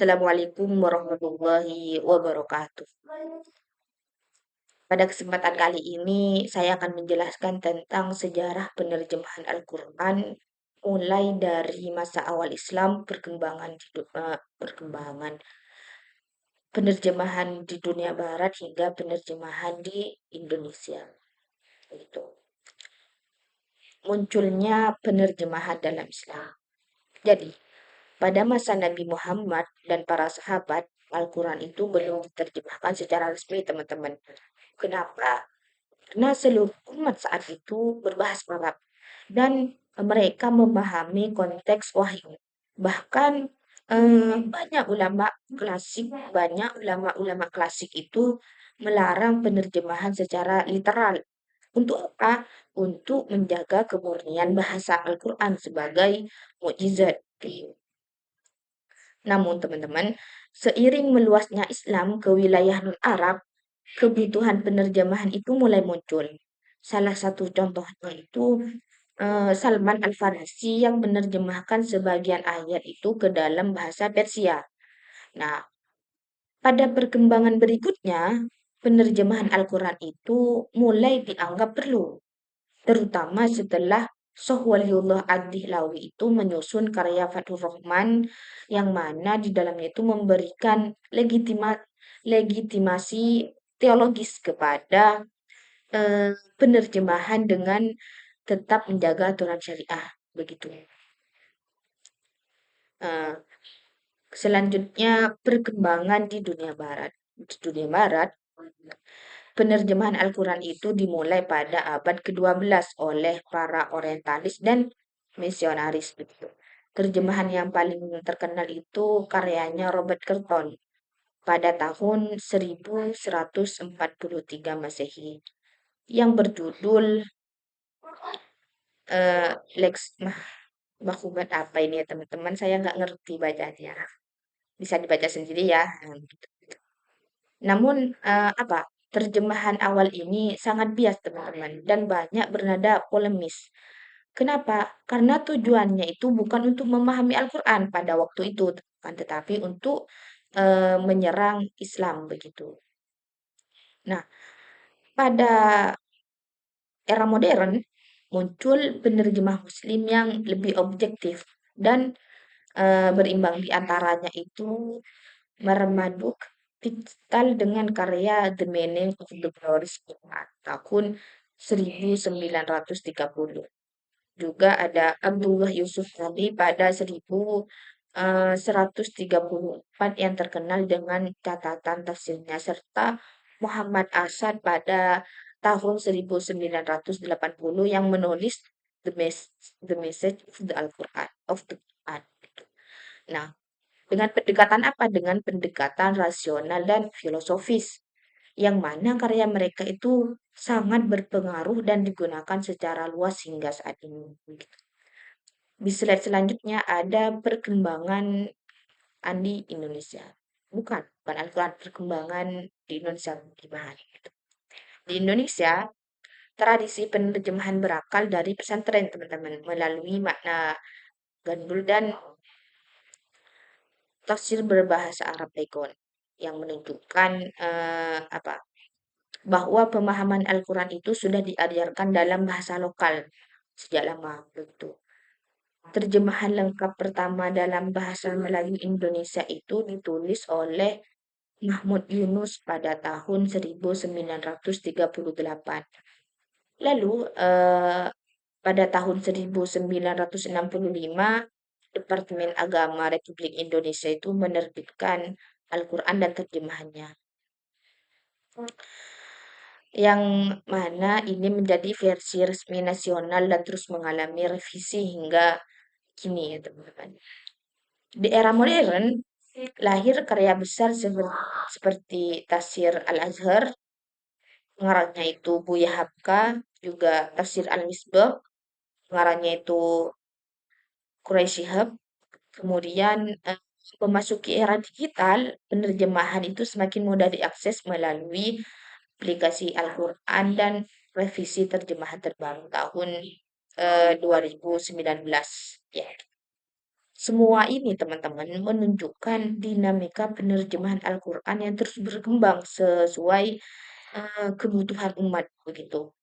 Assalamualaikum warahmatullahi wabarakatuh. Pada kesempatan kali ini, saya akan menjelaskan tentang sejarah penerjemahan Al-Quran, mulai dari masa awal Islam, perkembangan penerjemahan di dunia Barat hingga penerjemahan di Indonesia. Itu munculnya penerjemahan dalam Islam. Jadi, pada masa Nabi Muhammad dan para sahabat, Al-Quran itu belum diterjemahkan secara resmi, teman-teman. Kenapa? Karena seluruh umat saat itu berbahasa Arab dan mereka memahami konteks wahyu. Bahkan banyak ulama-ulama klasik itu melarang penerjemahan secara literal. Untuk apa? Untuk menjaga kemurnian bahasa Al-Quran sebagai mukjizat. Namun teman-teman, seiring meluasnya Islam ke wilayah non-Arab, kebutuhan penerjemahan itu mulai muncul. Salah satu contohnya itu Salman Al-Farisi yang menerjemahkan sebagian ayat itu ke dalam bahasa Persia. Nah, pada perkembangan berikutnya, penerjemahan Al-Quran itu mulai dianggap perlu, terutama setelah Syekh Waliullah Ad-Dihlawi itu menyusun karya Fathur Rahman yang mana di dalamnya itu memberikan legitimasi teologis kepada penerjemahan dengan tetap menjaga aturan syariah begitu. Eh, Selanjutnya perkembangan di dunia barat. Di dunia barat, penerjemahan Al-Quran itu dimulai pada abad ke-12 oleh para orientalis dan misionaris begitu. Terjemahan yang paling terkenal itu karyanya Robert Curton pada tahun 1143 Masehi yang berjudul Lex Makubat apa ini ya teman-teman, saya nggak ngerti bacanya. Bisa dibaca sendiri ya. Gitu. Namun terjemahan awal ini sangat bias teman-teman dan banyak bernada polemis. Kenapa? Karena tujuannya itu bukan untuk memahami Al-Quran pada waktu itu, kan, tetapi untuk menyerang Islam begitu. Nah, pada era modern muncul penerjemah Muslim yang lebih objektif dan berimbang di antaranya itu Marmaduke Pickthall dengan karya The Meaning of the Glorious Quran tahun 1930. Juga ada Abdullah Yusuf Nabi pada 1134 yang terkenal dengan catatan tafsirnya serta Muhammad Asad pada tahun 1980 yang menulis The Message of the Al-Quran of the Quran. Nah, dengan pendekatan apa? Dengan pendekatan rasional dan filosofis, yang mana karya mereka itu sangat berpengaruh dan digunakan secara luas hingga saat ini. Di slide selanjutnya ada perkembangan di Indonesia. Bukan Al-Quran, perkembangan di Indonesia gimana gitu. Di Indonesia, tradisi penerjemahan berakal dari pesantren, teman-teman, melalui makna gandul dan tafsir berbahasa Arab Pegon yang menunjukkan bahwa pemahaman Al-Quran itu sudah diajarkan dalam bahasa lokal sejak lama begitu. Terjemahan lengkap pertama dalam bahasa Melayu Indonesia itu ditulis oleh Mahmud Yunus pada tahun 1938. Lalu pada tahun 1965 Departemen Agama Republik Indonesia itu menerbitkan Al-Quran dan terjemahannya. Yang mana ini menjadi versi resmi nasional dan terus mengalami revisi hingga kini ya teman-teman. Di era modern, lahir karya besar seperti Tafsir Al-Azhar, pengarangnya itu Buya Habka, juga Tafsir Al-Misbah, pengarangnya itu Quraisy Shihab. Kemudian memasuki era digital, penerjemahan itu semakin mudah diakses melalui aplikasi Al-Quran dan revisi terjemahan terbaru tahun 2019. Ya. Semua ini teman-teman menunjukkan dinamika penerjemahan Al-Quran yang terus berkembang sesuai kebutuhan umat begitu.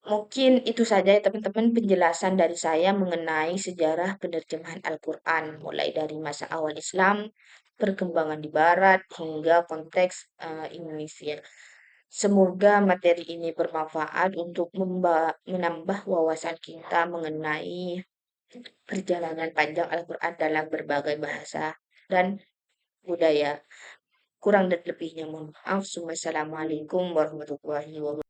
Mungkin itu saja ya teman-teman penjelasan dari saya mengenai sejarah penerjemahan Al-Quran, mulai dari masa awal Islam, perkembangan di Barat, hingga konteks Indonesia. Semoga materi ini bermanfaat untuk menambah wawasan kita mengenai perjalanan panjang Al-Quran dalam berbagai bahasa dan budaya. Kurang dan lebihnya mohon maaf. Wassalamualaikum warahmatullahi wabarakatuh.